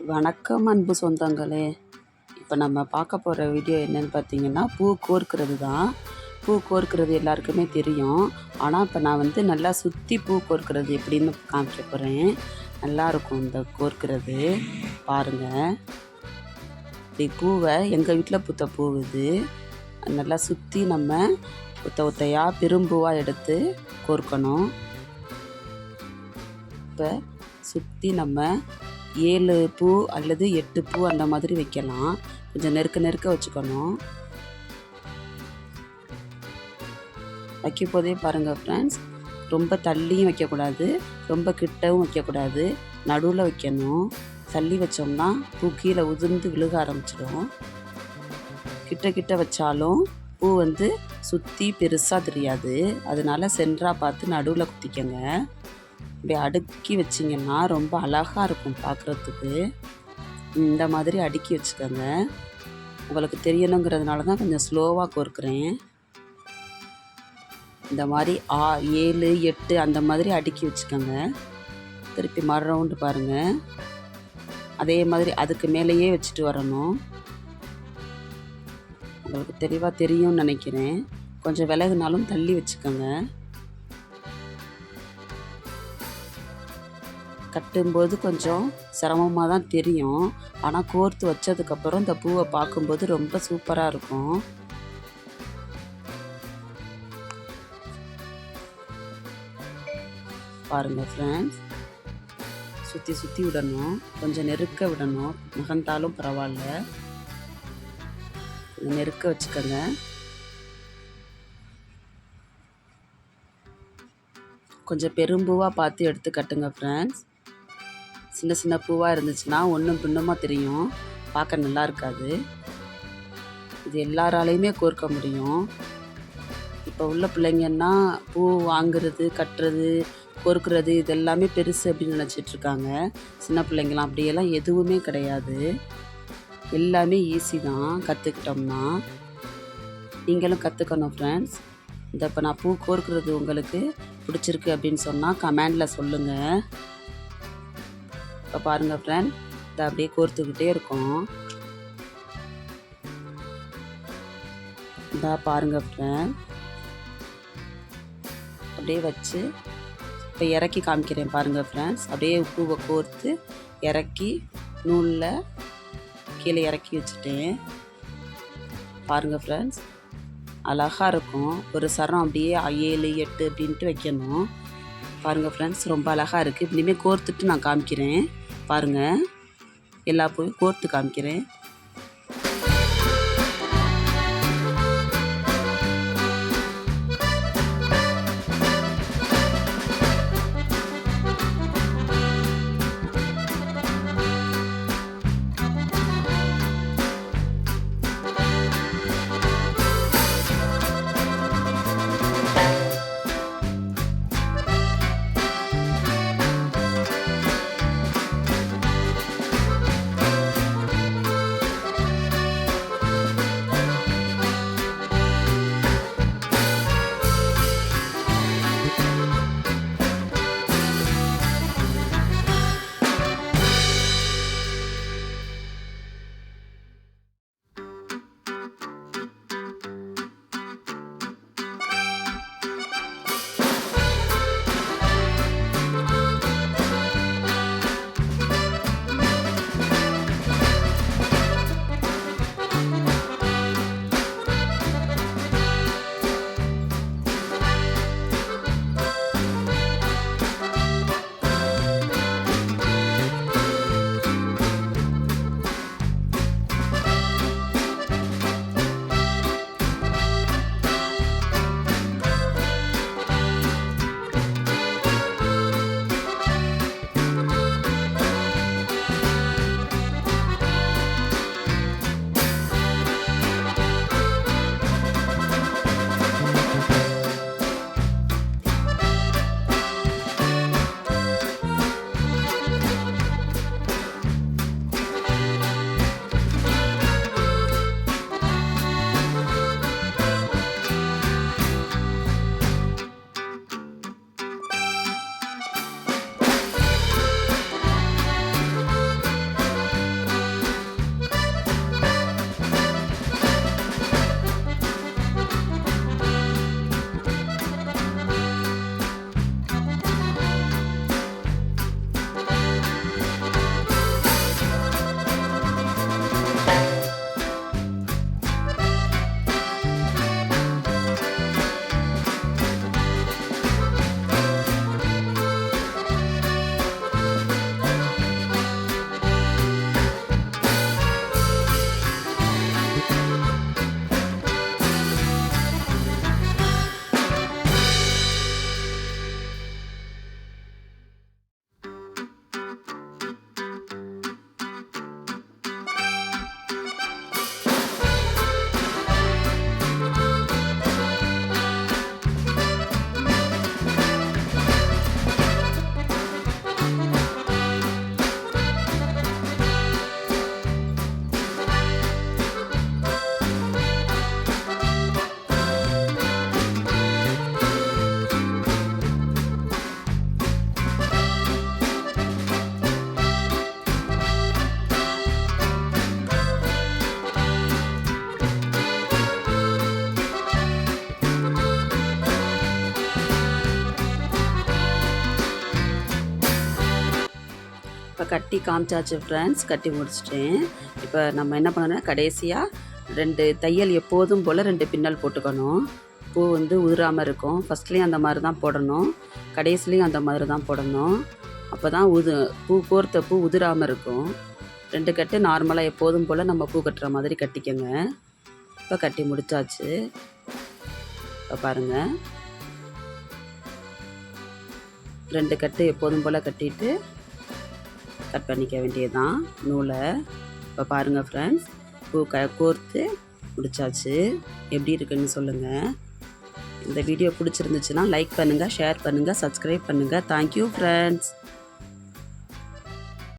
வணக்கம் அன்பு சொந்தங்களே. இப்போ நம்ம பார்க்க போகிற வீடியோ என்னென்னு பார்த்தீங்கன்னா, பூ கோர்க்கிறது தான். பூ கோர்க்கிறது எல்லாருக்குமே தெரியும். ஆனால் இப்போ நான் நல்லா சுற்றி பூ கோர்க்கிறது எப்படின்னு காமிக்க போகிறேன். நல்லாயிருக்கும் இந்த கோர்க்கிறது. பாருங்கள், இப்படி பூவை எங்கள் வீட்டில் பூத்த பூ இது. நல்லா சுற்றி நம்ம ஒத்தையாக பெரும்பூவாக எடுத்து கோர்க்கணும். இப்போ சுற்றி நம்ம 7 பூ அல்லது 8 பூ அந்த மாதிரி வைக்கலாம். கொஞ்சம் நெருக்க வச்சுக்கணும். வைக்கும் போதே பாருங்கள் ஃப்ரெண்ட்ஸ், ரொம்ப தள்ளியும் வைக்கக்கூடாது, ரொம்ப கிட்டவும் வைக்கக்கூடாது, நடுவில் வைக்கணும். தள்ளி வச்சோம்னா பூ கீழே உதிர்ந்து விழுக ஆரம்பிச்சிடும். கிட்ட வச்சாலும் பூ சுற்றி பெருசாக தெரியாது. அதனால சென்டராக பார்த்து நடுவில் குத்திக்கங்க. இப்படி அடுக்கி வச்சிங்கன்னா ரொம்ப அழகாக இருக்கும் பார்க்குறதுக்கு. இந்த மாதிரி அடுக்கி வச்சுக்கோங்க. உங்களுக்கு தெரியணுங்கிறதுனால தான் கொஞ்சம் ஸ்லோவாக கோர்க்குறேன். இந்த மாதிரி 7, 8 அந்த மாதிரி அடுக்கி வச்சுக்கோங்க. திருப்பி மறு ரவுண்டு பாருங்கள். அதே மாதிரி அதுக்கு மேலேயே வச்சுட்டு வரணும். உங்களுக்கு தெளிவாக தெரியும்னு நினைக்கிறேன். கொஞ்சம் விலகுனாலும் தள்ளி வச்சுக்கோங்க. கட்டும்போது கொஞ்சம் சிரமமாக தான் தெரியும். ஆனால் கோர்த்து வச்சதுக்கப்புறம் இந்த பூவை பார்க்கும்போது ரொம்ப சூப்பராக இருக்கும். பாருங்கள் ஃப்ரெண்ட்ஸ், சுற்றி விடணும். கொஞ்சம் நெருக்க விடணும். நகர்ந்தாலும் பரவாயில்ல, நெருக்க வச்சுக்கோங்க. கொஞ்சம் பெரும்பூவாக பார்த்து எடுத்து கட்டுங்க ஃப்ரெண்ட்ஸ். சின்ன பூவாக இருந்துச்சுன்னா ஒன்றும் பின்னமாக தெரியும், பார்க்க நல்லா இருக்காது. இது எல்லாராலையுமே கோர்க்க முடியும். இப்போ உள்ள பிள்ளைங்கன்னா பூ வாங்குறது, கட்டுறது, கோர்க்கிறது இது எல்லாமே பெருசு அப்படின்னு நினச்சிட்ருக்காங்க. சின்ன பிள்ளைங்களாம் அப்படியெல்லாம் எதுவுமே கிடையாது. எல்லாமே ஈஸி தான் கற்றுக்கிட்டோம்னா. நீங்களும் கற்றுக்கணும் ஃப்ரெண்ட்ஸ். இப்போ நான் பூ கோர்க்கிறது உங்களுக்கு பிடிச்சிருக்கு அப்படின்னு சொன்னால் கமெண்டில் சொல்லுங்கள். இப்போ பாருங்கள் ஃப்ரெண்ட், இதை அப்படியே கோர்த்துக்கிட்டே இருக்கோம். இதை பாருங்கள் ஃப்ரெண்ட், அப்படியே வச்சு இப்போ இறக்கி காமிக்கிறேன் பாருங்கள் ஃப்ரெண்ட்ஸ். அப்படியே பூவை கோர்த்து இறக்கி நூலில் கீழே இறக்கி வச்சுட்டேன். பாருங்கள் ஃப்ரெண்ட்ஸ், அழகாக இருக்கும். ஒரு சரம் அப்படியே 7, 8 அப்படின்ட்டு வைக்கணும். பாருங்கள் ஃப்ரெண்ட்ஸ், ரொம்ப அழகாக இருக்குது. இனிமேல் கோர்த்துட்டு நான் காமிக்கிறேன். பாருங்கள், எல்லா பூவையும் கோர்த்து காமிக்கிறேன். கட்டி காமிச்சாச்சு ஃப்ரெண்ட்ஸ், கட்டி முடிச்சிட்டேன். இப்போ நம்ம என்ன பண்ணணும்னா கடைசியாக 2 தையல் எப்போதும் போல் 2 பின்னல் போட்டுக்கணும். பூ வந்து உதிராமல் இருக்கும். ஃபஸ்ட்லேயும் அந்த மாதிரி தான் போடணும், கடைசிலையும் அந்த மாதிரி தான் போடணும். அப்போ தான் பூ கோர்த்த பூ உதிராமல் இருக்கும். 2 கட்டு நார்மலாக எப்போதும் போல் நம்ம பூ கட்டுற மாதிரி கட்டிக்கோங்க. இப்போ கட்டி முடிச்சாச்சு. இப்போ பாருங்கள், 2 கட்டு எப்போதும் போல் கட்டிட்டு கட் பண்ணிக்க வேண்டியதுதான் நூலை. இப்போ பாருங்கள் ஃப்ரெண்ட்ஸ், பூ கோர்த்து முடிச்சாச்சு. எப்படி இருக்குன்னு சொல்லுங்கள். இந்த வீடியோ பிடிச்சிருந்துச்சுன்னா லைக் பண்ணுங்கள், ஷேர் பண்ணுங்கள், சப்ஸ்கிரைப் பண்ணுங்கள். Thank you friends.